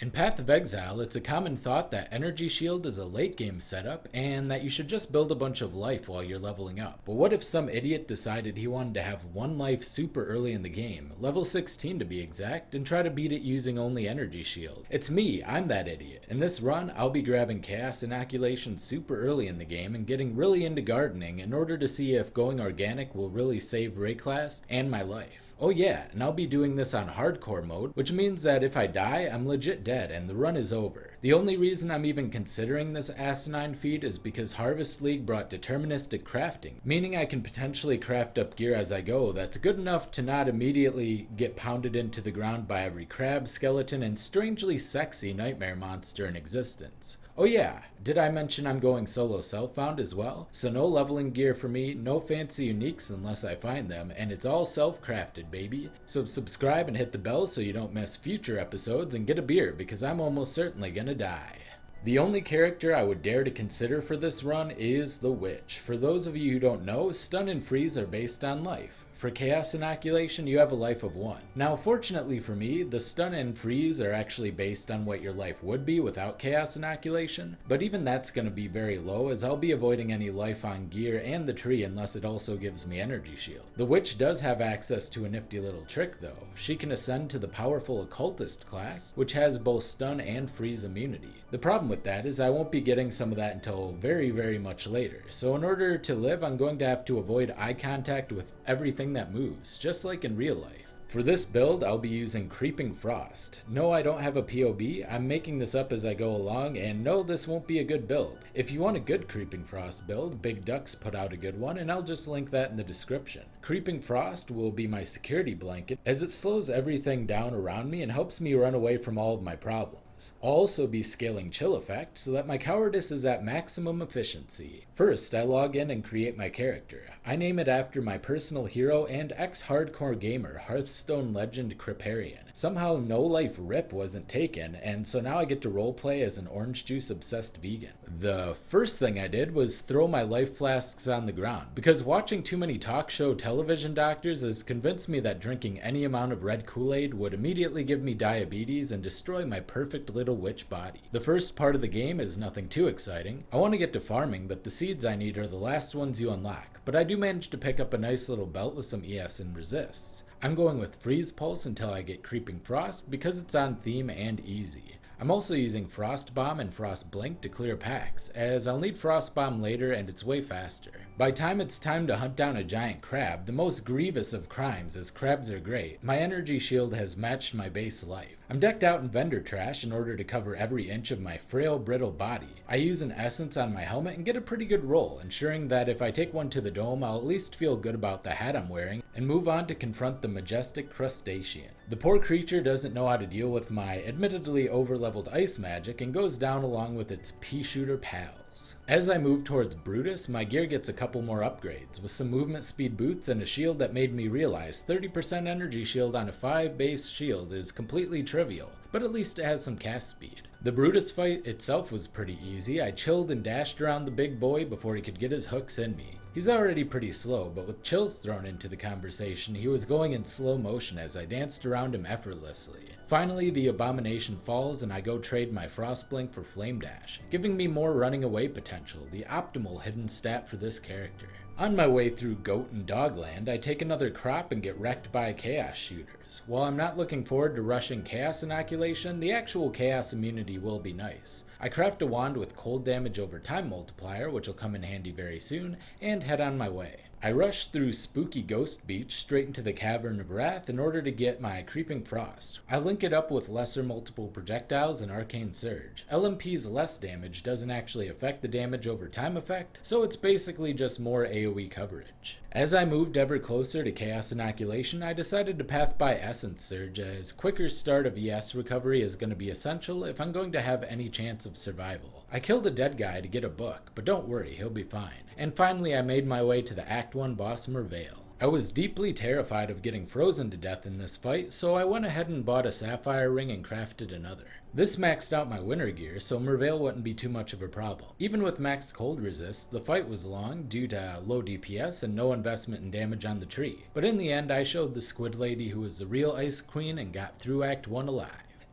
In Path of Exile, it's a common thought that Energy Shield is a late game setup and that you should just build a bunch of life while you're leveling up. But what if some idiot decided he wanted to have one life super early in the game, level 16 to be exact, and try to beat it using only Energy Shield? It's me, I'm that idiot. In this run, I'll be grabbing Chaos Inoculation super early in the game and getting really into gardening in order to see if going organic will really save Rayclast and my life. Oh yeah, and I'll be doing this on hardcore mode, which means that if I die, I'm legit dead and the run is over. The only reason I'm even considering this asinine feat is because Harvest League brought deterministic crafting, meaning I can potentially craft up gear as I go that's good enough to not immediately get pounded into the ground by every crab, skeleton, and strangely sexy nightmare monster in existence. Oh yeah, did I mention I'm going solo self-found as well? So no leveling gear for me, no fancy uniques unless I find them, and it's all self-crafted, baby. So subscribe and hit the bell so you don't miss future episodes, and get a beer because I'm almost certainly gonna die. The only character I would dare to consider for this run is the Witch. For those of you who don't know, stun and freeze are based on life. For Chaos Inoculation, you have a life of 1. Now, fortunately for me, the stun and freeze are actually based on what your life would be without Chaos Inoculation, but even that's going to be very low as I'll be avoiding any life on gear and the tree unless it also gives me Energy Shield. The Witch does have access to a nifty little trick though. She can ascend to the powerful Occultist class, which has both stun and freeze immunity. The problem with that is I won't be getting some of that until very much later, so in order to live, I'm going to have to avoid eye contact with everything that moves, just like in real life. For this build, I'll be using Creeping Frost. No, I don't have a POB, I'm making this up as I go along, and no, this won't be a good build. If you want a good Creeping Frost build, Big Ducks put out a good one, and I'll just link that in the description. Creeping Frost will be my security blanket, as it slows everything down around me and helps me run away from all of my problems. I'll also be scaling Chill Effect so that my cowardice is at maximum efficiency. First, I log in and create my character. I name it after my personal hero and ex-hardcore gamer, Hearthstone legend Kripparrian. Somehow No Life Rip wasn't taken, and so now I get to roleplay as an orange juice obsessed vegan. The first thing I did was throw my life flasks on the ground, because watching too many talk show television doctors has convinced me that drinking any amount of red Kool-Aid would immediately give me diabetes and destroy my perfect little witch body. The first part of the game is nothing too exciting. I want to get to farming, but the seeds I need are the last ones you unlock, but I do manage to pick up a nice little belt with some ES and resists. I'm going with Freeze Pulse until I get Creeping Frost because it's on theme and easy. I'm also using Frost Bomb and Frost Blink to clear packs, as I'll need Frost Bomb later and it's way faster. By time it's time to hunt down a giant crab, the most grievous of crimes as crabs are great, my Energy Shield has matched my base life. I'm decked out in vendor trash in order to cover every inch of my frail, brittle body. I use an essence on my helmet and get a pretty good roll, ensuring that if I take one to the dome, I'll at least feel good about the hat I'm wearing, and move on to confront the majestic crustacean. The poor creature doesn't know how to deal with my admittedly over-leveled ice magic and goes down along with its pea-shooter pals. As I move towards Brutus, my gear gets a couple more upgrades, with some movement speed boots and a shield that made me realize 30% energy shield on a 5 base shield is completely trivial, but at least it has some cast speed. The Brutus fight itself was pretty easy. I chilled and dashed around the big boy before he could get his hooks in me. He's already pretty slow, but with chills thrown into the conversation, he was going in slow motion as I danced around him effortlessly. Finally, the abomination falls and I go trade my Frostblink for Flame Dash, giving me more running away potential, the optimal hidden stat for this character. On my way through Goat and Dogland, I take another crop and get wrecked by Chaos Shooters. While I'm not looking forward to rushing Chaos Inoculation, the actual Chaos immunity will be nice. I craft a wand with cold damage over time multiplier, which will come in handy very soon, and head on my way. I rush through Spooky Ghost Beach straight into the Cavern of Wrath in order to get my Creeping Frost. I link it up with lesser multiple projectiles and Arcane Surge. LMP's less damage doesn't actually affect the damage over time effect, so it's basically just more AoE coverage. As I moved ever closer to Chaos Inoculation, I decided to path by Essence Surge, as quicker start of ES recovery is going to be essential if I'm going to have any chance of survival. I killed a dead guy to get a book, but don't worry, he'll be fine. And finally I made my way to the Act 1 boss Merveil. I was deeply terrified of getting frozen to death in this fight, so I went ahead and bought a sapphire ring and crafted another. This maxed out my winter gear, so Merveil wouldn't be too much of a problem. Even with maxed cold resist, the fight was long due to low DPS and no investment in damage on the tree. But in the end, I showed the squid lady who was the real Ice Queen and got through Act 1 alive.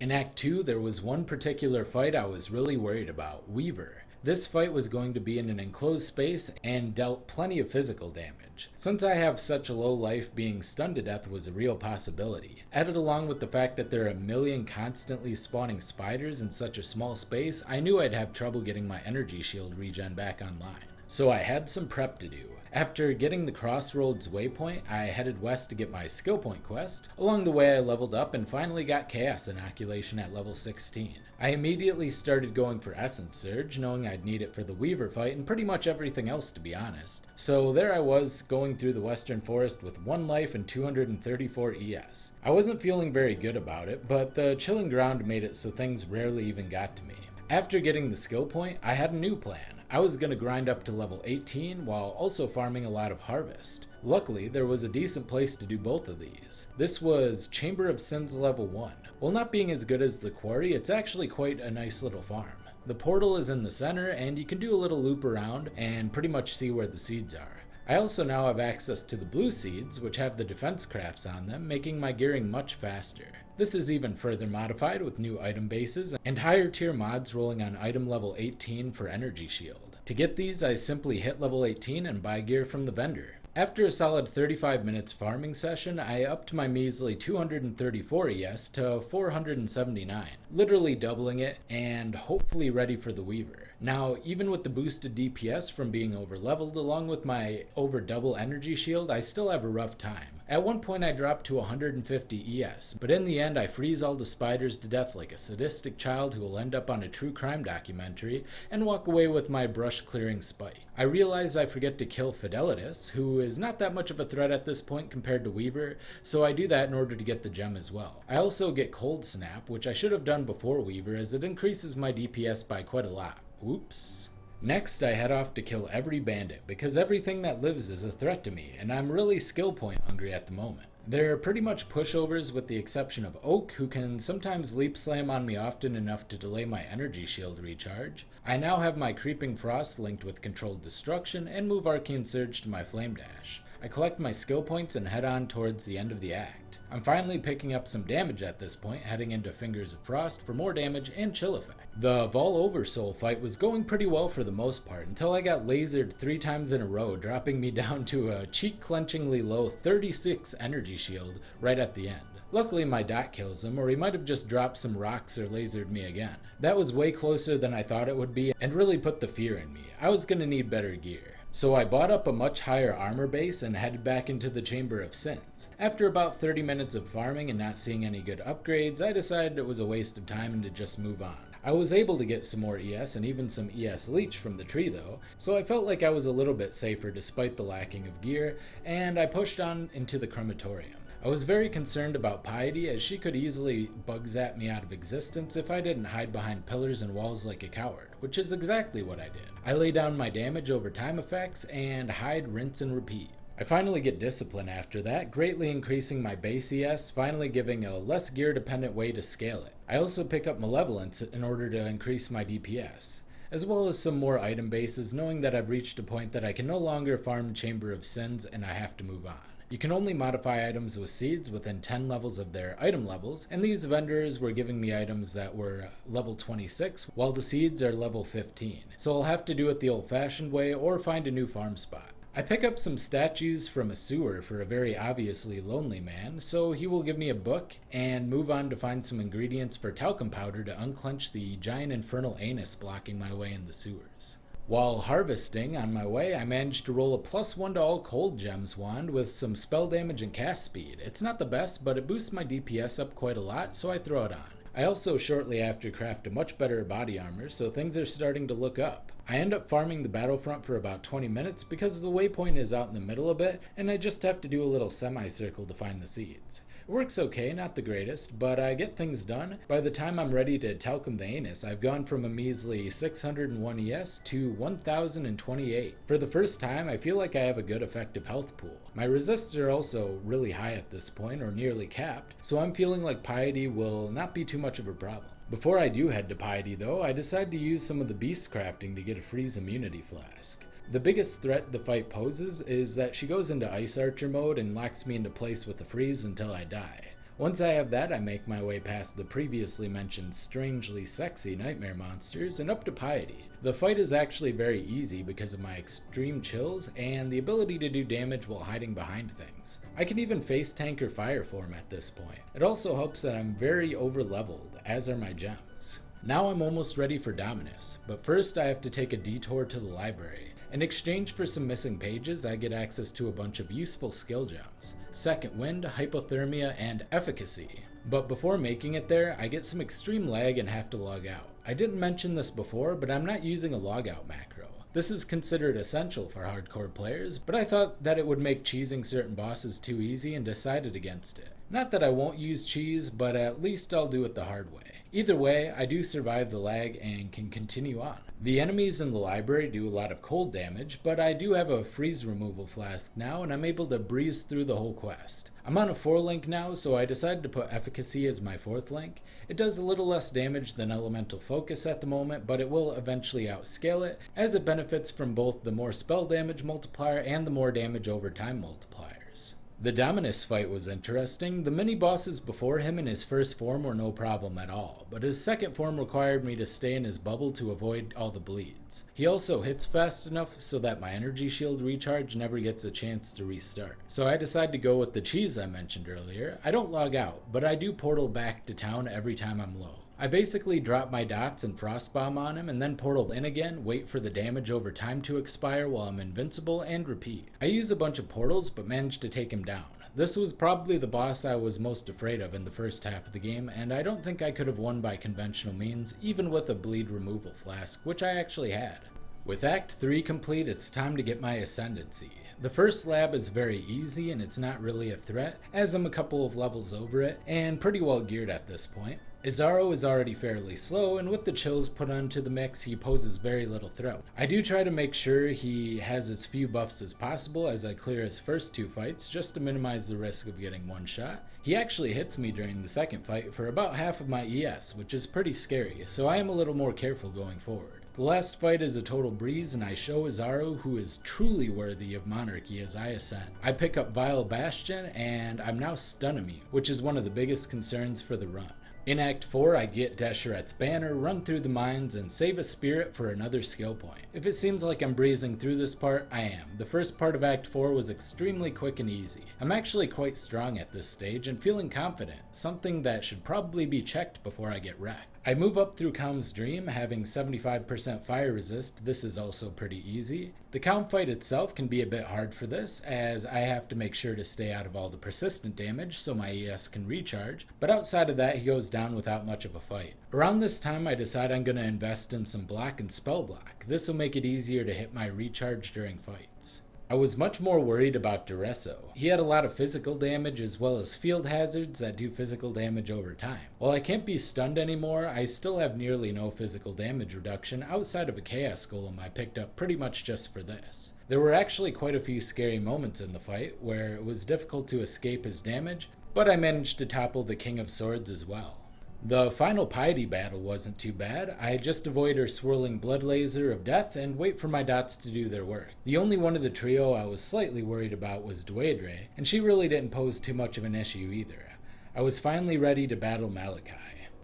In Act 2, there was one particular fight I was really worried about, Weaver. This fight was going to be in an enclosed space and dealt plenty of physical damage. Since I have such a low life, being stunned to death was a real possibility. Added along with the fact that there are a million constantly spawning spiders in such a small space, I knew I'd have trouble getting my energy shield regen back online. So I had some prep to do. After getting the Crossroads waypoint, I headed west to get my skill point quest. Along the way I leveled up and finally got Chaos Inoculation at level 16. I immediately started going for Essence Surge, knowing I'd need it for the Weaver fight and pretty much everything else, to be honest. So there I was, going through the Western Forest with 1 life and 234 ES. I wasn't feeling very good about it, but the chilling ground made it so things rarely even got to me. After getting the skill point, I had a new plan. I was going to grind up to level 18 while also farming a lot of harvest. Luckily, there was a decent place to do both of these. This was Chamber of Sins level 1. While not being as good as the quarry, it's actually quite a nice little farm. The portal is in the center and you can do a little loop around and pretty much see where the seeds are. I also now have access to the blue seeds, which have the defense crafts on them, making my gearing much faster. This is even further modified with new item bases and higher tier mods rolling on item level 18 for energy shield. To get these, I simply hit level 18 and buy gear from the vendor. After a solid 35 minutes farming session, I upped my measly 234 ES to 479, literally doubling it and hopefully ready for the Weaver. Now, even with the boosted DPS from being over leveled along with my over double energy shield, I still have a rough time. At one point I dropped to 150 ES, but in the end I freeze all the spiders to death like a sadistic child who will end up on a true crime documentary and walk away with my brush clearing spike. I realize I forget to kill Fidelitas, who is not that much of a threat at this point compared to Weaver, so I do that in order to get the gem as well. I also get Cold Snap, which I should have done before Weaver as it increases my DPS by quite a lot. Oops. Next, I head off to kill every bandit, because everything that lives is a threat to me, and I'm really skill point hungry at the moment. They're pretty much pushovers with the exception of Oak, who can sometimes leap slam on me often enough to delay my energy shield recharge. I now have my Creeping Frost linked with Controlled Destruction, and move Arcane Surge to my Flame Dash. I collect my skill points and head on towards the end of the act. I'm finally picking up some damage at this point, heading into Fingers of Frost for more damage and chill effect. The Vol Oversoul fight was going pretty well for the most part until I got lasered 3 times in a row, dropping me down to a cheek-clenchingly low 36 energy shield right at the end. Luckily my dot kills him, or he might have just dropped some rocks or lasered me again. That was way closer than I thought it would be and really put the fear in me. I was gonna need better gear. So I bought up a much higher armor base and headed back into the Chamber of Sins. After about 30 minutes of farming and not seeing any good upgrades, I decided it was a waste of time and to just move on. I was able to get some more ES and even some ES leech from the tree though, so I felt like I was a little bit safer despite the lacking of gear, and I pushed on into the crematorium. I was very concerned about Piety as she could easily bug zap me out of existence if I didn't hide behind pillars and walls like a coward, which is exactly what I did. I lay down my damage over time effects and hide, rinse, and repeat. I finally get Discipline after that, greatly increasing my base ES, finally giving a less gear dependent way to scale it. I also pick up Malevolence in order to increase my DPS, as well as some more item bases, knowing that I've reached a point that I can no longer farm Chamber of Sins and I have to move on. You can only modify items with seeds within 10 levels of their item levels, and these vendors were giving me items that were level 26, while the seeds are level 15. So I'll have to do it the old-fashioned way or find a new farm spot. I pick up some statues from a sewer for a very obviously lonely man, so he will give me a book and move on to find some ingredients for talcum powder to unclench the giant infernal anus blocking my way in the sewers. While harvesting on my way, I managed to roll a +1 to all cold gems wand with some spell damage and cast speed. It's not the best, but it boosts my DPS up quite a lot, so I throw it on. I also shortly after craft a much better body armor, so things are starting to look up. I end up farming the battlefront for about 20 minutes because the waypoint is out in the middle a bit, and I just have to do a little semicircle to find the seeds. It works okay, not the greatest, but I get things done. By the time I'm ready to talcum the anus, I've gone from a measly 601 ES to 1028. For the first time, I feel like I have a good effective health pool. My resists are also really high at this point, or nearly capped, so I'm feeling like Piety will not be too much of a problem. Before I do head to Piety though, I decide to use some of the beast crafting to get a freeze immunity flask. The biggest threat the fight poses is that she goes into Ice Archer mode and locks me into place with a freeze until I die. Once I have that, I make my way past the previously mentioned strangely sexy nightmare monsters and up to Piety. The fight is actually very easy because of my extreme chills and the ability to do damage while hiding behind things. I can even face tank or fire form at this point. It also helps that I'm very over leveled, as are my gems. Now I'm almost ready for Dominus, but first I have to take a detour to the library. In exchange for some missing pages, I get access to a bunch of useful skill gems: Second Wind, Hypothermia, and Efficacy. But before making it there, I get some extreme lag and have to log out. I didn't mention this before, but I'm not using a logout macro. This is considered essential for hardcore players, but I thought that it would make cheesing certain bosses too easy and decided against it. Not that I won't use cheese, but at least I'll do it the hard way. Either way, I do survive the lag and can continue on. The enemies in the library do a lot of cold damage, but I do have a freeze removal flask now and I'm able to breeze through the whole quest. I'm on a 4-link now, so I decided to put Efficacy as my 4th link. It does a little less damage than Elemental Focus at the moment, but it will eventually outscale it, as it benefits from both the more spell damage multiplier and the more damage over time multipliers. The Dominus fight was interesting. The mini-bosses before him in his first form were no problem at all, but his second form required me to stay in his bubble to avoid all the bleeds. He also hits fast enough so that my energy shield recharge never gets a chance to restart. So I decided to go with the cheese I mentioned earlier. I don't log out, but I do portal back to town every time I'm low. I basically drop my dots and frostbomb on him and then portal in again, wait for the damage over time to expire while I'm invincible, and repeat. I use a bunch of portals but managed to take him down. This was probably the boss I was most afraid of in the first half of the game, and I don't think I could have won by conventional means, even with a bleed removal flask, which I actually had. With Act 3 complete, it's time to get my Ascendancy. The first lab is very easy and it's not really a threat, as I'm a couple of levels over it, and pretty well geared at this point. Izaro is already fairly slow, and with the chills put onto the mix, he poses very little threat. I do try to make sure he has as few buffs as possible as I clear his first 2 fights, just to minimize the risk of getting one shot. He actually hits me during the second fight for about half of my ES, which is pretty scary, so I am a little more careful going forward. The last fight is a total breeze, and I show Izaro who is truly worthy of Monarchy as I ascend. I pick up Vile Bastion, and I'm now stun immune, which is one of the biggest concerns for the run. In Act 4, I get Desheret's banner, run through the mines, and save a spirit for another skill point. If it seems like I'm breezing through this part, I am. The first part of Act 4 was extremely quick and easy. I'm actually quite strong at this stage and feeling confident, something that should probably be checked before I get wrecked. I move up through Calm's Dream, having 75% fire resist. This is also pretty easy. The Calm fight itself can be a bit hard for this, as I have to make sure to stay out of all the persistent damage so my ES can recharge, but outside of that he goes down without much of a fight. Around this time I decide I'm going to invest in some block and spell block. This will make it easier to hit my recharge during fights. I was much more worried about Duresso. He had a lot of physical damage as well as field hazards that do physical damage over time. While I can't be stunned anymore, I still have nearly no physical damage reduction outside of a Chaos Golem I picked up pretty much just for this. There were actually quite a few scary moments in the fight where it was difficult to escape his damage, but I managed to topple the King of Swords as well. The final Piety battle wasn't too bad. I just avoid her swirling blood laser of death and wait for my dots to do their work. The only one of the trio I was slightly worried about was Dwayne, and she really didn't pose too much of an issue either. I was finally ready to battle Malachi.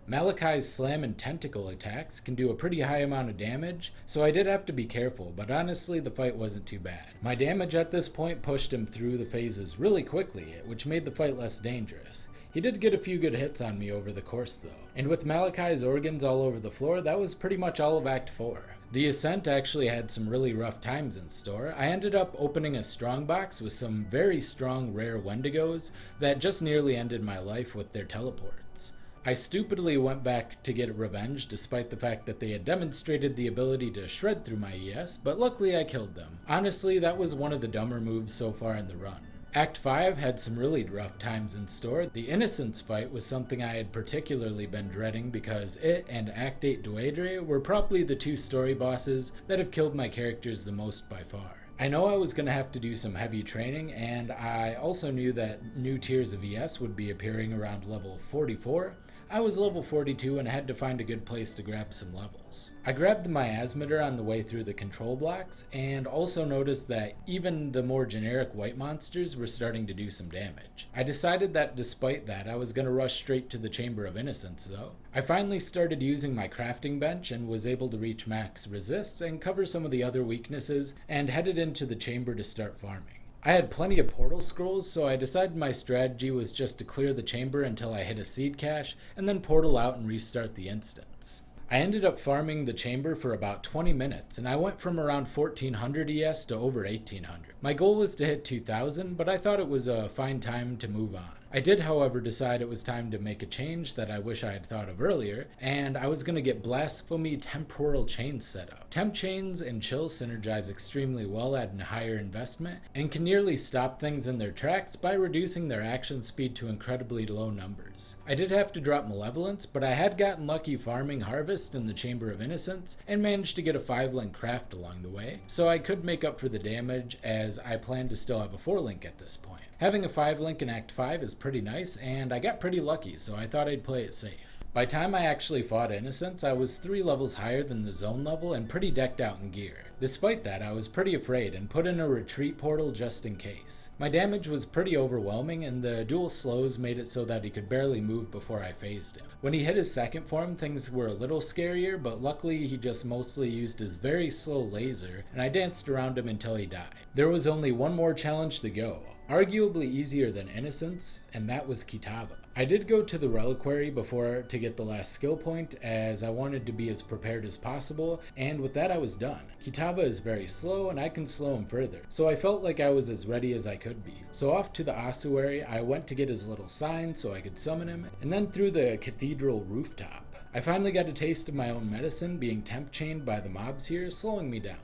Malachi's slam and tentacle attacks can do a pretty high amount of damage, so I did have to be careful, but honestly the fight wasn't too bad. My damage at this point pushed him through the phases really quickly, which made the fight less dangerous. He did get a few good hits on me over the course though, and with Malachi's organs all over the floor, that was pretty much all of Act 4. The Ascent actually had some really rough times in store. I ended up opening a strongbox with some very strong rare Wendigos that just nearly ended my life with their teleports. I stupidly went back to get revenge despite the fact that they had demonstrated the ability to shred through my ES, but luckily I killed them. Honestly, that was one of the dumber moves so far in the run. Act 5 had some really rough times in store. The Innocence fight was something I had particularly been dreading because it and Act 8 Dwayne were probably the 2 story bosses that have killed my characters the most by far. I know I was going to have to do some heavy training, and I also knew that new tiers of ES would be appearing around level 44. I was level 42 and had to find a good place to grab some levels. I grabbed the miasmator on the way through the control blocks, and also noticed that even the more generic white monsters were starting to do some damage. I decided that despite that, I was going to rush straight to the Chamber of Innocence though. I finally started using my crafting bench and was able to reach max resists and cover some of the other weaknesses, and headed into the chamber to start farming. I had plenty of portal scrolls, so I decided my strategy was just to clear the chamber until I hit a seed cache, and then portal out and restart the instance. I ended up farming the chamber for about 20 minutes, and I went from around 1400 ES to over 1800. My goal was to hit 2000, but I thought it was a fine time to move on. I did, however, decide it was time to make a change that I wish I had thought of earlier, and I was going to get Blasphemy Temporal Chains set up. Temp Chains and Chill synergize extremely well at a higher investment, and can nearly stop things in their tracks by reducing their action speed to incredibly low numbers. I did have to drop Malevolence, but I had gotten lucky farming Harvest in the Chamber of Innocence, and managed to get a 5-link craft along the way, so I could make up for the damage as I planned to still have a 4-link at this point. Having a 5-link in Act 5 is pretty nice, and I got pretty lucky, so I thought I'd play it safe. By the time I actually fought Innocence, I was 3 levels higher than the zone level and pretty decked out in gear. Despite that, I was pretty afraid and put in a retreat portal just in case. My damage was pretty overwhelming, and the dual slows made it so that he could barely move before I phased him. When he hit his second form, things were a little scarier, but luckily he just mostly used his very slow laser, and I danced around him until he died. There was only one more challenge to go, arguably easier than Innocence, and that was Kitava. I did go to the reliquary before to get the last skill point, as I wanted to be as prepared as possible, and with that I was done. Kitava is very slow and I can slow him further, so I felt like I was as ready as I could be. So off to the ossuary, I went to get his little sign so I could summon him, and then through the cathedral rooftop. I finally got a taste of my own medicine, being temp chained by the mobs here, slowing me down.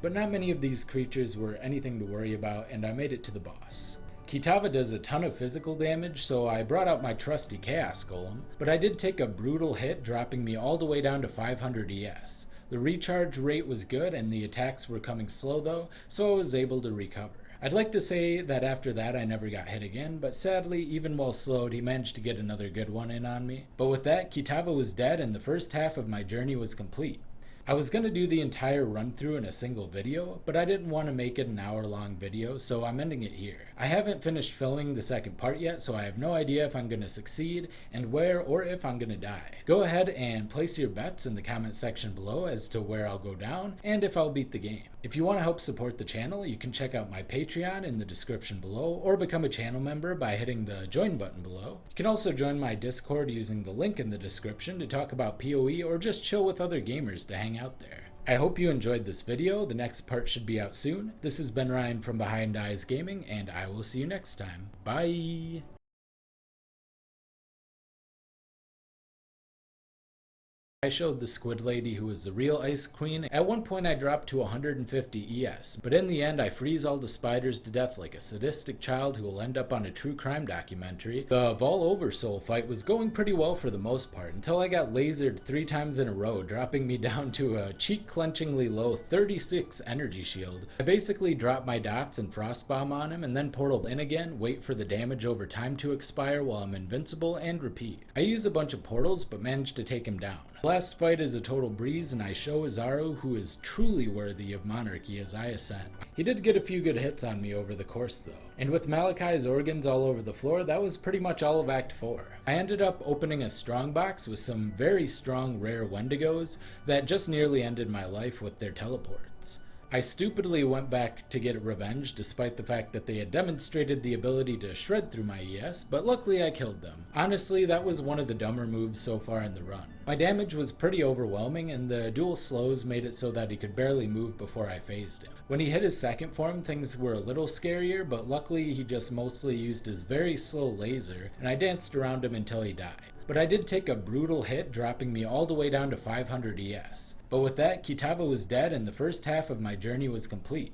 But not many of these creatures were anything to worry about, and I made it to the boss. Kitava does a ton of physical damage, so I brought out my trusty Chaos Golem, but I did take a brutal hit, dropping me all the way down to 500 ES. The recharge rate was good and the attacks were coming slow though, so I was able to recover. I'd like to say that after that I never got hit again, but sadly, even while slowed, he managed to get another good one in on me. But with that, Kitava was dead and the first half of my journey was complete. I was going to do the entire run through in a single video, but I didn't want to make it an hour-long video, so I'm ending it here. I haven't finished filming the second part yet, so I have no idea if I'm going to succeed, and where, or if I'm going to die. Go ahead and place your bets in the comment section below as to where I'll go down, and if I'll beat the game. If you want to help support the channel, you can check out my Patreon in the description below, or become a channel member by hitting the join button below. You can also join my Discord using the link in the description to talk about PoE or just chill with other gamers to hang out there. I hope you enjoyed this video. The next part should be out soon. This has been Ryan from Behind Eyes Gaming, and I will see you next time. Bye! I showed the squid lady who is the real Ice Queen. At one point I dropped to 150 ES, but in the end I freeze all the spiders to death like a sadistic child who will end up on a true crime documentary. The Vol Oversoul fight was going pretty well for the most part, until I got lasered 3 times in a row, dropping me down to a cheek-clenchingly low 36 energy shield. I basically dropped my dots and frostbomb on him, and then portaled in again, wait for the damage over time to expire while I'm invincible, and repeat. I used a bunch of portals, but managed to take him down. The last fight is a total breeze, and I show Azaru who is truly worthy of monarchy as I ascend. He did get a few good hits on me over the course though, and with Malachi's organs all over the floor, that was pretty much all of Act 4. I ended up opening a strongbox with some very strong rare Wendigos that just nearly ended my life with their teleports. I stupidly went back to get revenge despite the fact that they had demonstrated the ability to shred through my ES, but luckily I killed them. Honestly, that was one of the dumber moves so far in the run. My damage was pretty overwhelming, and the dual slows made it so that he could barely move before I phased him. When he hit his second form, things were a little scarier, but luckily he just mostly used his very slow laser, and I danced around him until he died. But I did take a brutal hit, dropping me all the way down to 500 ES. But with that, Kitava was dead and the first half of my journey was complete.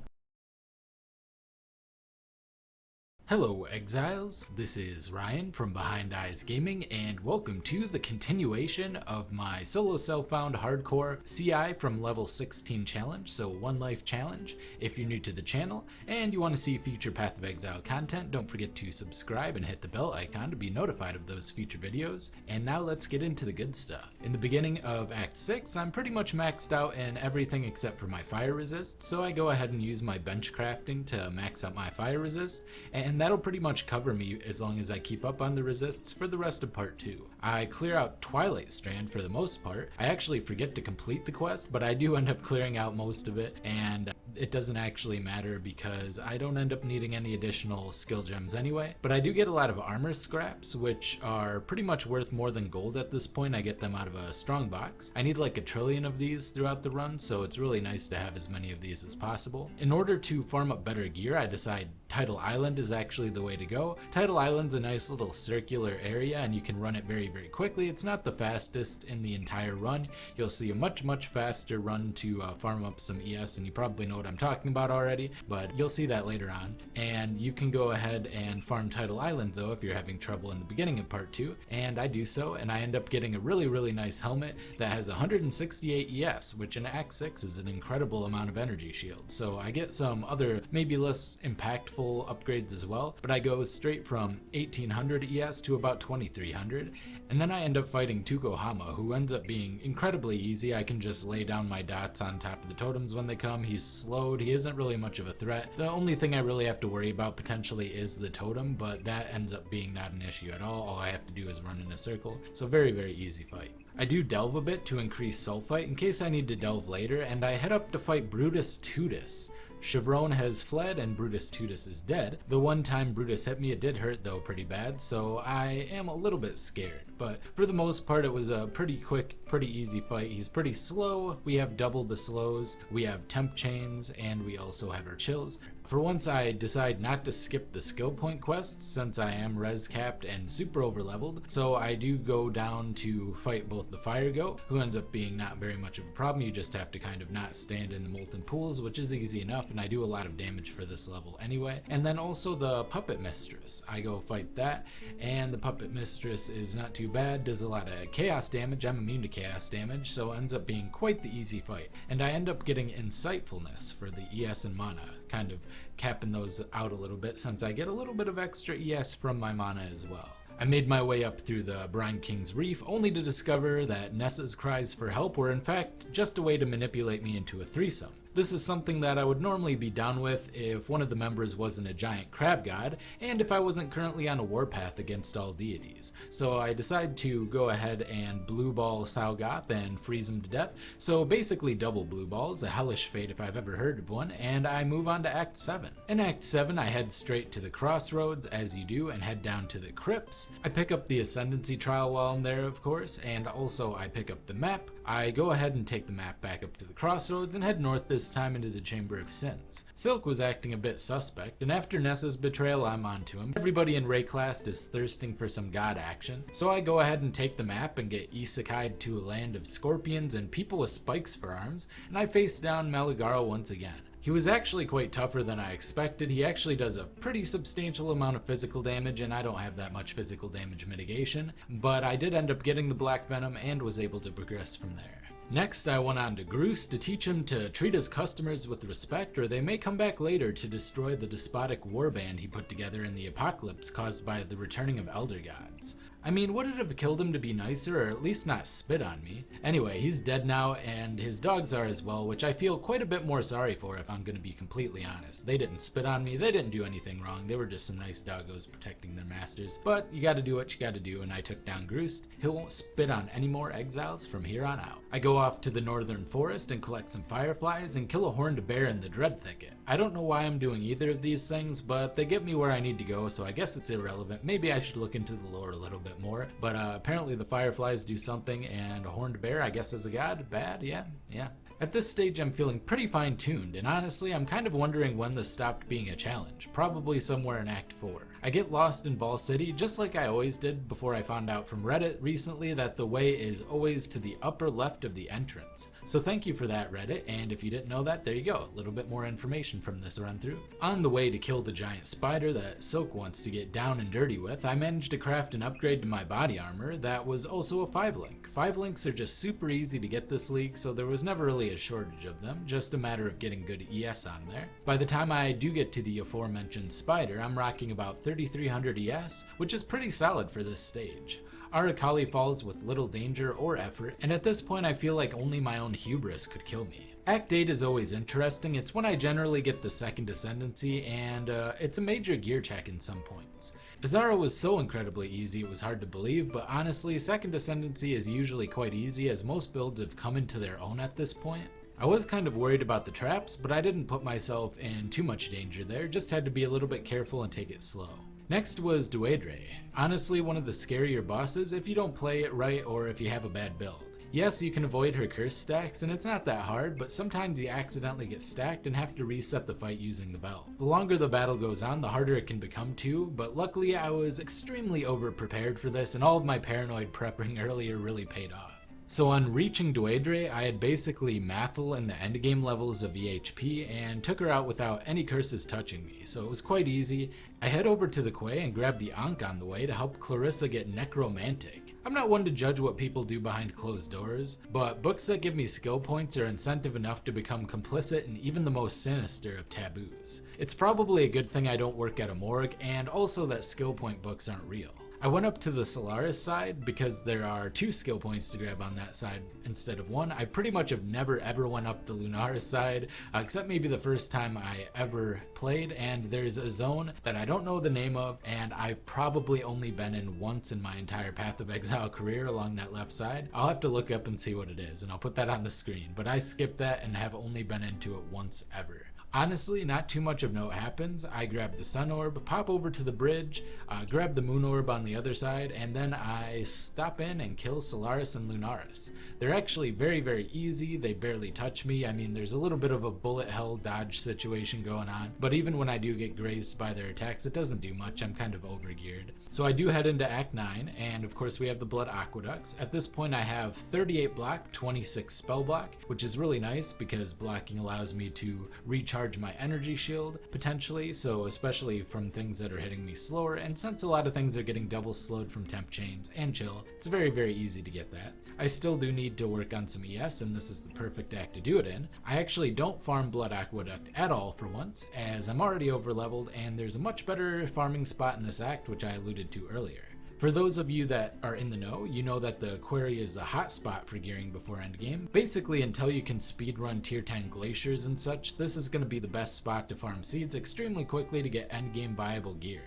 Hello Exiles, this is Ryan from Behind Eyes Gaming, and welcome to the continuation of my solo self-found hardcore CI from level 16 challenge, so 1 life challenge. If you're new to the channel and you want to see future Path of Exile content, don't forget to subscribe and hit the bell icon to be notified of those future videos. And now let's get into the good stuff. In the beginning of Act 6, I'm pretty much maxed out in everything except for my fire resist, so I go ahead and use my bench crafting to max out my fire resist, and that'll pretty much cover me as long as I keep up on the resists for the rest of part 2. I clear out Twilight Strand for the most part. I actually forget to complete the quest, but I do end up clearing out most of it, and it doesn't actually matter because I don't end up needing any additional skill gems anyway. But I do get a lot of armor scraps, which are pretty much worth more than gold at this point. I get them out of a strong box. I need like 1 trillion of these throughout the run, so it's really nice to have as many of these as possible. In order to farm up better gear, I decide Tidal Island is actually the way to go. Tidal Island's a nice little circular area and you can run it very quickly. It's not the fastest in the entire run. You'll see a much faster run to farm up some ES, and you probably know what I'm talking about already, but you'll see that later on. And you can go ahead and farm Tidal Island though if you're having trouble in the beginning of part 2, and I do so, and I end up getting a really nice helmet that has 168 ES, which in Act 6 is an incredible amount of energy shield. So I get some other maybe less impactful upgrades as well, but I go straight from 1800 ES to about 2300, and then I end up fighting Tukohama, who ends up being incredibly easy. I can just lay down my dots on top of the totems when they come. He's slowed, he isn't really much of a threat. The only thing I really have to worry about potentially is the totem, but that ends up being not an issue at all. I have to do is run in a circle, so very easy fight. I do delve a bit to increase sulfite in case I need to delve later, and I head up to fight Brutus Tutus. Chevron has fled and Brutus Tutus is dead. The one time Brutus hit me, it did hurt though pretty bad, so I am a little bit scared. But for the most part, it was a pretty quick, pretty easy fight. He's pretty slow. We have double the slows. We have temp chains, and we also have our chills. For once, I decide not to skip the skill point quests since I am res capped and super over leveled. So I do go down to fight both the fire goat, who ends up being not very much of a problem. You just have to kind of not stand in the molten pools, which is easy enough, and I do a lot of damage for this level anyway. And then also the puppet mistress. I go fight that, and the puppet mistress is not too bad, does a lot of chaos damage. I'm immune to chaos damage, so it ends up being quite the easy fight. And I end up getting insightfulness for the ES and mana, kind of capping those out a little bit since I get a little bit of extra ES from my mana as well. I made my way up through the Brine King's Reef only to discover that Nessa's cries for help were in fact just a way to manipulate me into a threesome. This is something that I would normally be down with if one of the members wasn't a giant crab god, and if I wasn't currently on a warpath against all deities. So I decide to go ahead and blue ball Salgoth and freeze him to death. So basically double blue balls, a hellish fate if I've ever heard of one, and I move on to Act 7. In Act 7, I head straight to the crossroads, as you do, and head down to the crypts. I pick up the Ascendancy trial while I'm there, of course, and also I pick up the map. I go ahead and take the map back up to the crossroads and head north this time into the Chamber of Sins. Silk was acting a bit suspect, and after Nessa's betrayal, I'm onto him. Everybody in Rayclast is thirsting for some god action, so I go ahead and take the map and get isekai'd to a land of scorpions and people with spikes for arms, and I face down Malagaro once again. He was actually quite tougher than I expected. He actually does a pretty substantial amount of physical damage, and I don't have that much physical damage mitigation, but I did end up getting the Black Venom and was able to progress from there. Next, I went on to Groose to teach him to treat his customers with respect, or they may come back later to destroy the despotic warband he put together in the apocalypse caused by the returning of elder gods. I mean, would it have killed him to be nicer, or at least not spit on me? Anyway, he's dead now, and his dogs are as well, which I feel quite a bit more sorry for if I'm gonna be completely honest. They didn't spit on me, they didn't do anything wrong, they were just some nice doggos protecting their masters. But you gotta do what you gotta do, and I took down Groost. He won't spit on any more exiles from here on out. I go off to the northern forest and collect some fireflies and kill a horned bear in the Dread Thicket. I don't know why I'm doing either of these things, but they get me where I need to go, so I guess it's irrelevant. Maybe I should look into the lore a little bit more, but apparently the fireflies do something, and a horned bear, I guess, is a god. Bad? Yeah. At this stage I'm feeling pretty fine-tuned, and honestly I'm kind of wondering when this stopped being a challenge, probably somewhere in Act 4. I get lost in Ball City just like I always did before I found out from Reddit recently that the way is always to the upper left of the entrance. So thank you for that, Reddit, and if you didn't know that, there you go, a little bit more information from this run through. On the way to kill the giant spider that Silk wants to get down and dirty with, I managed to craft an upgrade to my body armor that was also a 5-link. 5 links are just super easy to get this league, so there was never really a shortage of them, just a matter of getting good ES on there. By the time I do get to the aforementioned spider, I'm rocking about 3300 ES, which is pretty solid for this stage. Arakali falls with little danger or effort, and at this point I feel like only my own hubris could kill me. Act 8 is always interesting. It's when I generally get the second Ascendancy, and it's a major gear check in some points. Azara was so incredibly easy it was hard to believe, but honestly, second Ascendancy is usually quite easy as most builds have come into their own at this point. I was kind of worried about the traps, but I didn't put myself in too much danger there, just had to be a little bit careful and take it slow. Next was Duedre. Honestly, one of the scarier bosses if you don't play it right or if you have a bad build. Yes, you can avoid her curse stacks, and it's not that hard, but sometimes you accidentally get stacked and have to reset the fight using the bell. The longer the battle goes on, the harder it can become too, but luckily I was extremely over-prepared for this, and all of my paranoid prepping earlier really paid off. So on reaching Duedre, I had basically Mathel in the endgame levels of EHP and took her out without any curses touching me, so it was quite easy. I head over to the Quay and grab the Ankh on the way to help Clarissa get necromantic. I'm not one to judge what people do behind closed doors, but books that give me skill points are incentive enough to become complicit in even the most sinister of taboos. It's probably a good thing I don't work at a morgue, and also that skill point books aren't real. I went up to the Solaris side because there are 2 skill points to grab on that side instead of 1. I pretty much have never ever went up the Lunaris side, except maybe the first time I ever played, and there's a zone that I don't know the name of, and I've probably only been in once in my entire Path of Exile career along that left side. I'll have to look up and see what it is, and I'll put that on the screen, but I skipped that and have only been into it once ever. Honestly, not too much of note happens. I grab the Sun Orb, pop over to the bridge, grab the Moon Orb on the other side, and then I stop in and kill Solaris and Lunaris. They're actually very, very easy. They barely touch me. I mean, there's a little bit of a bullet hell dodge situation going on, but even when I do get grazed by their attacks, it doesn't do much. I'm kind of overgeared. So I do head into Act 9, and of course we have the Blood Aqueducts. At this point I have 38 block, 26 spell block, which is really nice because blocking allows me to recharge my energy shield potentially, so especially from things that are hitting me slower, and since a lot of things are getting double slowed from temp chains and chill, it's very, very easy to get that. I still do need to work on some ES, and this is the perfect act to do it in. I actually don't farm Blood Aqueduct at all for once, as I'm already over leveled, and there's a much better farming spot in this act, which I alluded to earlier. For those of you that are in the know, you know that the quarry is the hot spot for gearing before endgame. Basically, until you can speedrun tier 10 glaciers and such, this is going to be the best spot to farm seeds extremely quickly to get endgame viable gear.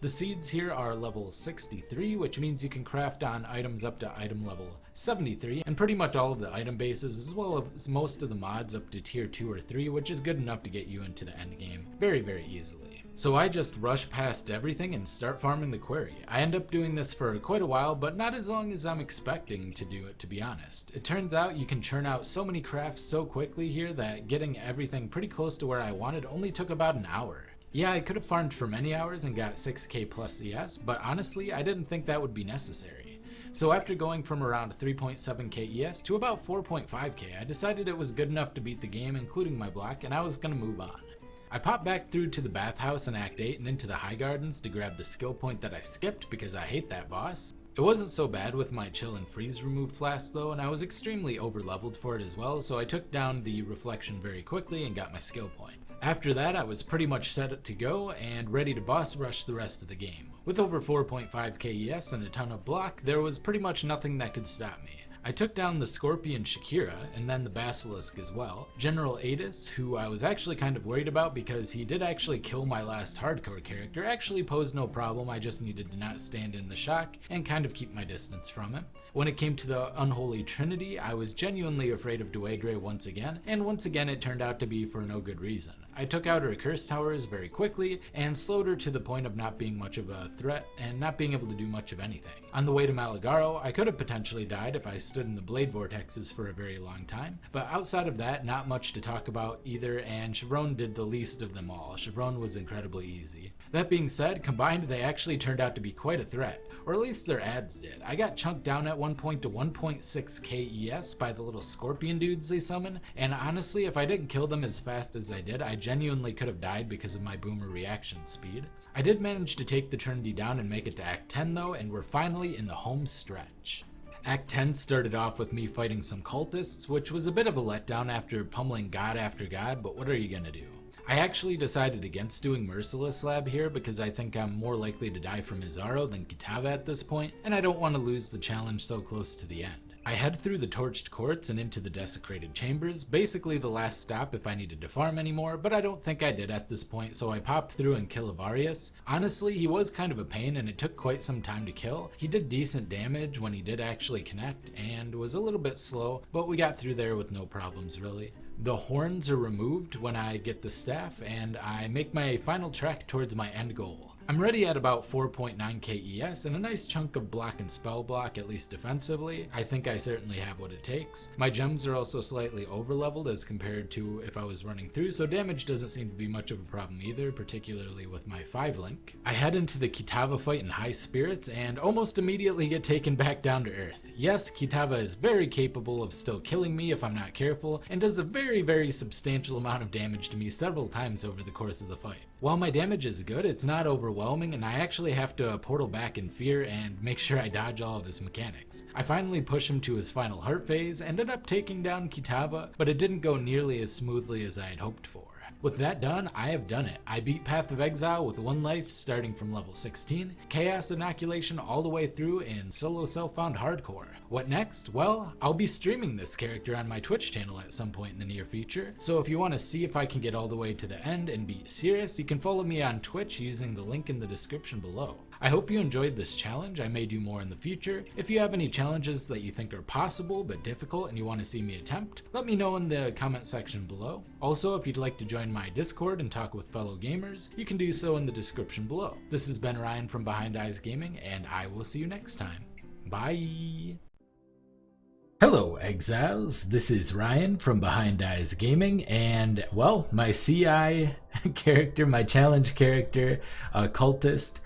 The seeds here are level 63, which means you can craft on items up to item level 73, and pretty much all of the item bases, as well as most of the mods up to tier 2 or 3, which is good enough to get you into the endgame very, very easily. So I just rush past everything and start farming the quarry. I end up doing this for quite a while, but not as long as I'm expecting to do it, to be honest. It turns out you can churn out so many crafts so quickly here that getting everything pretty close to where I wanted only took about an hour. Yeah, I could have farmed for many hours and got 6k plus ES, but honestly, I didn't think that would be necessary. So after going from around 3.7k ES to about 4.5k, I decided it was good enough to beat the game, including my block, and I was gonna move on. I popped back through to the bathhouse in Act 8 and into the High Gardens to grab the skill point that I skipped because I hate that boss. It wasn't so bad with my chill and freeze remove flask though, and I was extremely over leveled for it as well, so I took down the reflection very quickly and got my skill point. After that, I was pretty much set to go and ready to boss rush the rest of the game. With over 4.5k ES and a ton of block, there was pretty much nothing that could stop me. I took down the Scorpion Shakira, and then the Basilisk as well. General Adis, who I was actually kind of worried about because he did actually kill my last hardcore character, actually posed no problem. I just needed to not stand in the shock and kind of keep my distance from him. When it came to the Unholy Trinity, I was genuinely afraid of Duedre once again, and once again it turned out to be for no good reason. I took out her curse towers very quickly and slowed her to the point of not being much of a threat and not being able to do much of anything. On the way to Malagaro, I could have potentially died if I stood in the blade vortexes for a very long time, but outside of that, not much to talk about either, and Chevron did the least of them all. Chevron was incredibly easy. That being said, combined they actually turned out to be quite a threat, or at least their ads did. I got chunked down at one point to 1.6 KES by the little scorpion dudes they summon, and honestly, if I didn't kill them as fast as I did, I genuinely could have died because of my boomer reaction speed. I did manage to take the Trinity down and make it to Act 10 though, and we're finally in the home stretch. Act 10 started off with me fighting some cultists, which was a bit of a letdown after pummeling god after god, but what are you gonna do? I actually decided against doing Merciless Lab here because I think I'm more likely to die from Izaro than Kitava at this point, and I don't want to lose the challenge so close to the end. I head through the Torched Courts and into the Desecrated Chambers, basically the last stop if I needed to farm anymore, but I don't think I did at this point, so I pop through and kill Avarius. Honestly, he was kind of a pain and it took quite some time to kill. He did decent damage when he did actually connect, and was a little bit slow, but we got through there with no problems really. The horns are removed when I get the staff, and I make my final trek towards my end goal. I'm ready at about 4.9 KES and a nice chunk of block and spell block, at least defensively. I think I certainly have what it takes. My gems are also slightly overleveled as compared to if I was running through, so damage doesn't seem to be much of a problem either, particularly with my 5-link. I head into the Kitava fight in high spirits and almost immediately get taken back down to earth. Yes, Kitava is very capable of still killing me if I'm not careful, and does a very substantial amount of damage to me several times over the course of the fight. While my damage is good, it's not overwhelming, and I actually have to portal back in fear and make sure I dodge all of his mechanics. I finally push him to his final heart phase, ended up taking down Kitava, but it didn't go nearly as smoothly as I had hoped for. With that done, I have done it. I beat Path of Exile with 1 life starting from level 16, Chaos Inoculation all the way through in solo self-found hardcore. What next? Well, I'll be streaming this character on my Twitch channel at some point in the near future, so if you want to see if I can get all the way to the end and beat Sirius, you can follow me on Twitch using the link in the description below. I hope you enjoyed this challenge. I may do more in the future. If you have any challenges that you think are possible but difficult and you want to see me attempt, let me know in the comment section below. Also, if you'd like to join my Discord and talk with fellow gamers, you can do so in the description below. This has been Ryan from Behind Eyes Gaming, and I will see you next time. Bye! Hello Exiles, this is Ryan from Behind Eyes Gaming, and well, my CI character, my challenge character, cultist,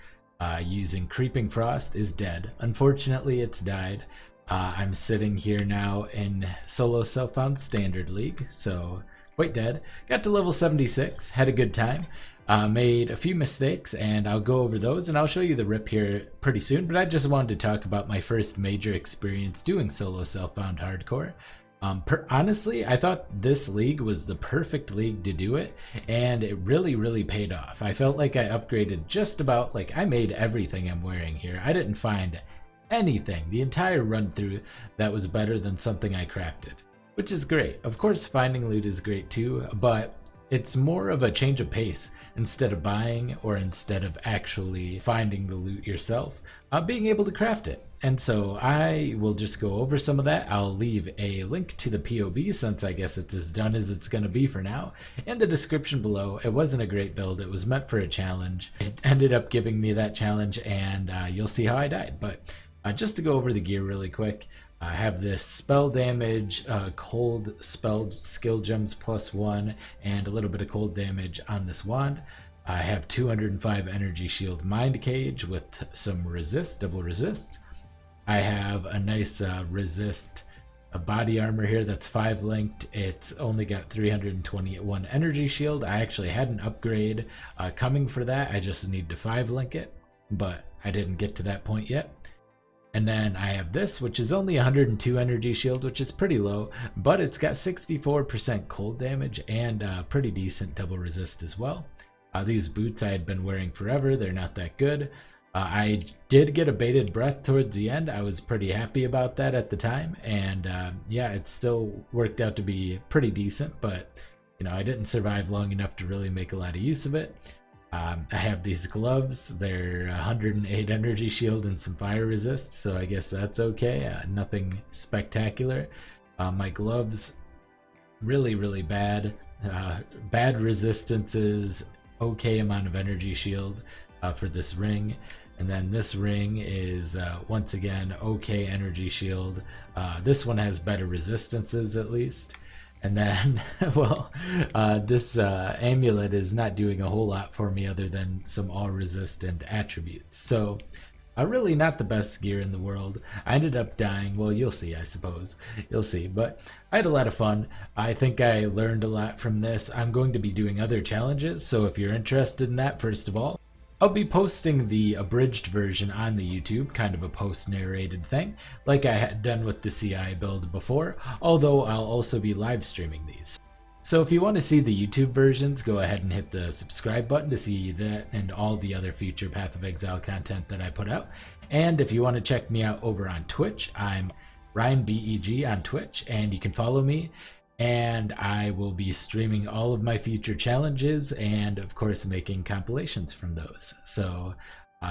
using Creeping Frost is dead. Unfortunately, it's died. I'm sitting here now in solo self-found standard league, so quite dead. Got to level 76, had a good time. Made a few mistakes, and I'll go over those, and I'll show you the rip here pretty soon, but I just wanted to talk about my first major experience doing solo self-found hardcore. Honestly, I thought this league was the perfect league to do it, and it really paid off. I felt like I upgraded just about, like, I made everything I'm wearing here. I didn't find anything, the entire run through, that was better than something I crafted, which is great. Of course, finding loot is great too, but it's more of a change of pace. Instead of buying or instead of actually finding the loot yourself, being able to craft it. And so I will just go over some of that. I'll leave a link to the POB, since I guess it's as done as it's going to be for now, in the description below. It wasn't a great build. It was meant for a challenge. It ended up giving me that challenge, and you'll see how I died. But just to go over the gear really quick, I have this spell damage, cold spell skill gems +1, and a little bit of cold damage on this wand. I have 205 energy shield mind cage with some resist, double resists. I have a nice resist body armor here that's 5-linked. It's only got 321 energy shield. I actually had an upgrade coming for that. I just need to 5-link it, but I didn't get to that point yet. And then I have this, which is only 102 energy shield, which is pretty low, but it's got 64% cold damage and pretty decent double resist as well. These boots I had been wearing forever. They're not that good. I did get a bated breath towards the end. I was pretty happy about that at the time, and yeah, it still worked out to be pretty decent, but you know, I didn't survive long enough to really make a lot of use of it. I have these gloves. They're 108 energy shield and some fire resist, so I guess that's okay. Nothing spectacular. My gloves, really bad. Bad resistances, okay amount of energy shield for this ring. And then this ring is once again okay energy shield. This one has better resistances at least. And then, well, this amulet is not doing a whole lot for me other than some all-resistant attributes. So, really not the best gear in the world. I ended up dying. Well, you'll see, I suppose. You'll see. But I had a lot of fun. I think I learned a lot from this. I'm going to be doing other challenges, so if you're interested in that, first of all, I'll be posting the abridged version on the YouTube, kind of a post-narrated thing, like I had done with the CI build before, although I'll also be live streaming these. So if you want to see the YouTube versions, go ahead and hit the subscribe button to see that and all the other future Path of Exile content that I put out. And if you want to check me out over on Twitch, I'm RyanBEG on Twitch, and you can follow me. And I will be streaming all of my future challenges and, of course, making compilations from those. So,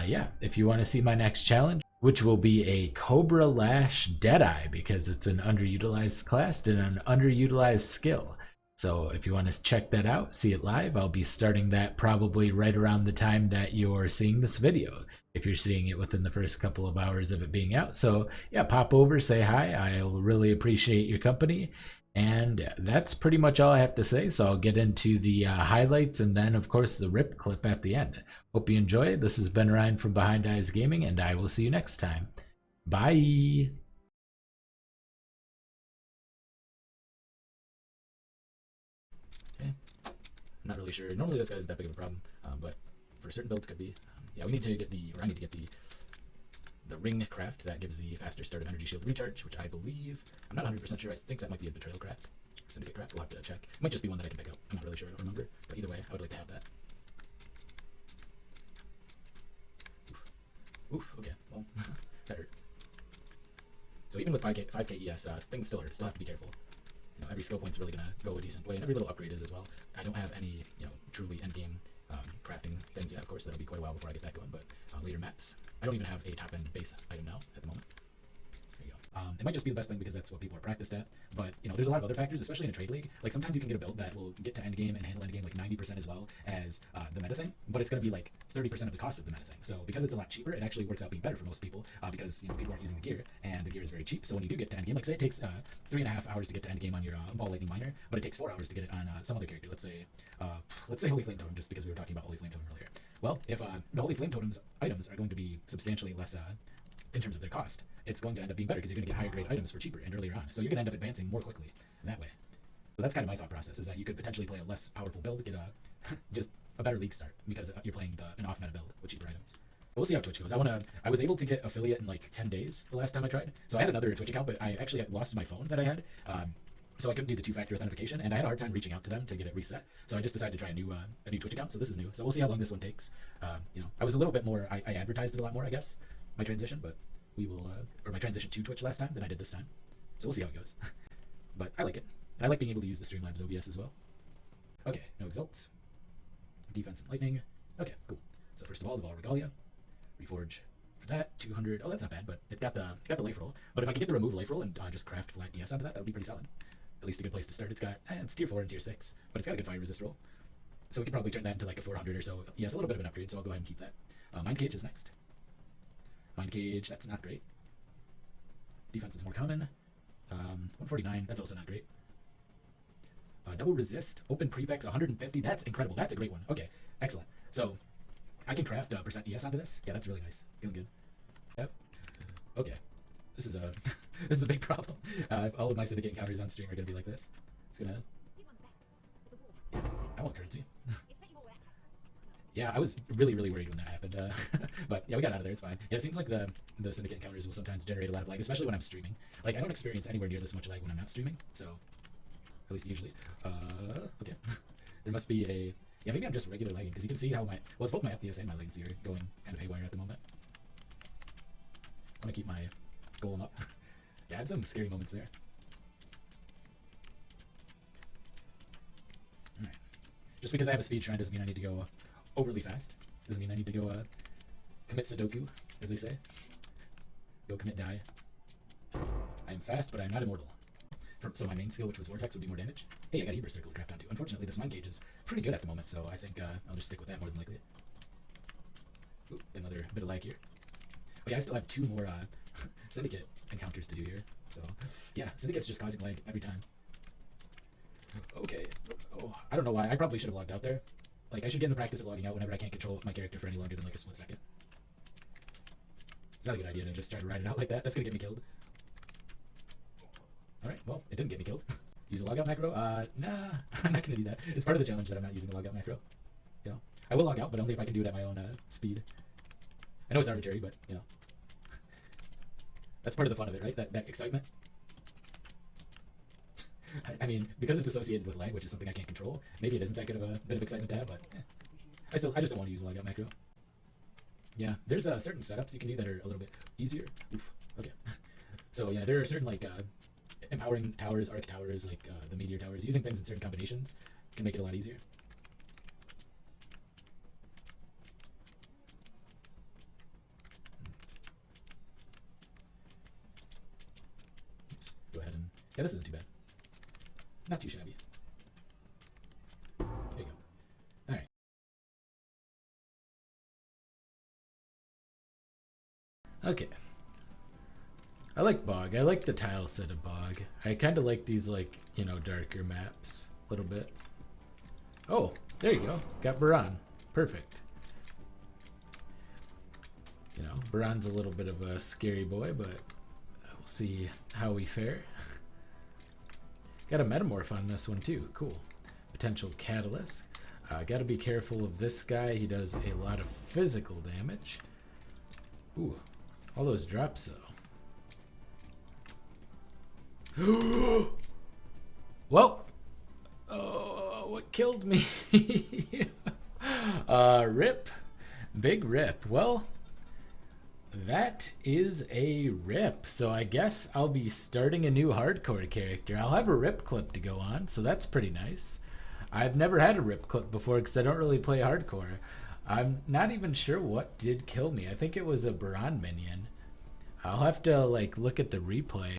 yeah, if you want to see my next challenge, which will be a Cobra Lash Deadeye, because it's an underutilized class and an underutilized skill. So if you want to check that out, see it live, I'll be starting that probably right around the time that you're seeing this video, if you're seeing it within the first couple of hours of it being out. So, yeah, pop over, say hi. I'll really appreciate your company. And that's pretty much all I have to say, so I'll get into the highlights and then, of course, the rip clip at the end. Hope you enjoy. This has been Ryan from Behind Eyes Gaming, and I will see you next time. Bye! Okay, I'm not really sure. Normally this guy's that big of a problem, but for certain builds could be. Yeah, we need to get the, or I need to get the ring craft that gives the faster start of energy shield recharge, which I believe, I'm not 100% sure, I think that might be a betrayal craft, or syndicate craft, we'll have to check. It might just be one that I can pick up, I'm not really sure, I don't remember, but either way, I would like to have that. Oof, okay, well, that hurt. So even with 5k ES, things still hurt, still have to be careful. You know, every skill point's really gonna go a decent way, and every little upgrade is as well. I don't have any, you know, truly endgame crafting things yet, of course, that'll be quite a while before I get that going, but later maps. I don't even have a top-end base item now at the moment. There you go. It might just be the best thing because that's what people are practiced at, but you know, there's a lot of other factors, especially in a trade league. Like sometimes you can get a build that will get to endgame and handle endgame like 90% as well as the meta thing, but it's going to be like 30% of the cost of the meta thing. So because it's a lot cheaper, it actually works out being better for most people because you know people aren't using the gear, and the gear is very cheap. So when you do get to endgame, like say it takes 3.5 hours to get to endgame on your Ball Lightning Miner, but it takes 4 hours to get it on some other character. Let's say Holy Flame Totem, just because we were talking about Holy Flame Totem earlier. Well, if the Holy Flame Totem's items are going to be substantially less in terms of their cost, it's going to end up being better because you're going to get higher grade items for cheaper and earlier on. So you're going to end up advancing more quickly that way. So that's kind of my thought process, is that you could potentially play a less powerful build, get just a better league start because you're playing an off meta build with cheaper items. But we'll see how Twitch goes. I was able to get affiliate in like 10 days the last time I tried. So I had another Twitch account, but I actually lost my phone that I had. So I couldn't do the 2-factor authentication, and I had a hard time reaching out to them to get it reset. So I just decided to try a new Twitch account. So this is new. So we'll see how long this one takes. You know, I was a little bit more. I advertised it a lot more, I guess, my transition, but we will, or my transition to Twitch last time than I did this time. So we'll see how it goes. But I like it, and I like being able to use the Streamlabs OBS as well. Okay, no exalts. Defense and lightning. Okay, cool. So first of all, the Ball Regalia, reforge for that 200. Oh, that's not bad, but it got the life roll. But if I could get the remove life roll and just craft flat ES onto that, that would be pretty solid. At least a good place to start. It's got, it's tier 4 and tier 6, but it's got a good fire resist roll. So we could probably turn that into like a 400 or so. Yeah, it's a little bit of an upgrade, so I'll go ahead and keep that. Mind Cage is next. Mind Cage, that's not great. Defense is more common. 149, that's also not great. Double resist, open prefix, 150, that's incredible. That's a great one. Okay, excellent. So I can craft percent ES onto this. Yeah, that's really nice. Feeling good. Yep. Okay. This is a this is a big problem. All of my syndicate encounters on stream are gonna be like this. It's gonna. Yeah, I want currency. Yeah, I was really worried when that happened. But yeah, we got out of there. It's fine. Yeah, it seems like the syndicate encounters will sometimes generate a lot of lag, especially when I'm streaming. Like I don't experience anywhere near this much lag when I'm not streaming. So at least usually. Okay. There must be a. Yeah, maybe I'm just regular lagging because you can see how it's both my FPS and my latency are going kind of haywire at the moment. I want to keep my golem up. Yeah, I had some scary moments there. Alright. Just because I have a speed shrine doesn't mean I need to go overly fast. Doesn't mean I need to go commit Sudoku, as they say. Go commit die. I am fast, but I am not immortal. So my main skill, which was Vortex, would do more damage. Hey, I got a Heber Circle to craft onto. Unfortunately, this Mind Gauge is pretty good at the moment, so I think I'll just stick with that more than likely. Ooh, another bit of lag here. Oh yeah, I still have 2 more Syndicate encounters to do here. So yeah, Syndicate's just causing lag every time. Okay. Oh, I don't know why. I probably should have logged out there. Like, I should get in the practice of logging out whenever I can't control my character for any longer than like a split second. It's not a good idea to just try to ride it out like that. That's gonna get me killed. Alright, well, it didn't get me killed. Use a logout macro? Nah, I'm not gonna do that. It's part of the challenge that I'm not using the logout macro. You know, I will log out, but only if I can do it at my own speed. I know it's arbitrary, but, you know. That's part of the fun of it, right? That excitement. I mean, because it's associated with lag, which is something I can't control, maybe it isn't that good of a bit of excitement to have, but I just don't want to use the logout macro. Yeah, there's certain setups you can do that are a little bit easier. Oof, okay. So yeah, there are certain like empowering towers, arc towers, like the meteor towers. Using things in certain combinations can make it a lot easier. Oops, go ahead and yeah, this isn't too bad. Not too shabby. There you go. All right. Okay. I like Bog. I like the tile set of Bog. I kind of like these, like, you know, darker maps a little bit. Oh, there you go. Got Baran. Perfect. You know, Baran's a little bit of a scary boy, but we'll see how we fare. Got a Metamorph on this one, too. Cool. Potential Catalyst. Got to be careful of this guy. He does a lot of physical damage. Ooh, all those drops, though. Well, oh, what killed me? Rip. Big rip. Well, that is a rip. So I guess I'll be starting a new hardcore character. I'll have a rip clip to go on, so that's pretty nice. I've never had a rip clip before because I don't really play hardcore. I'm not even sure what did kill me. I think it was a Baran minion. I'll have to like look at the replay.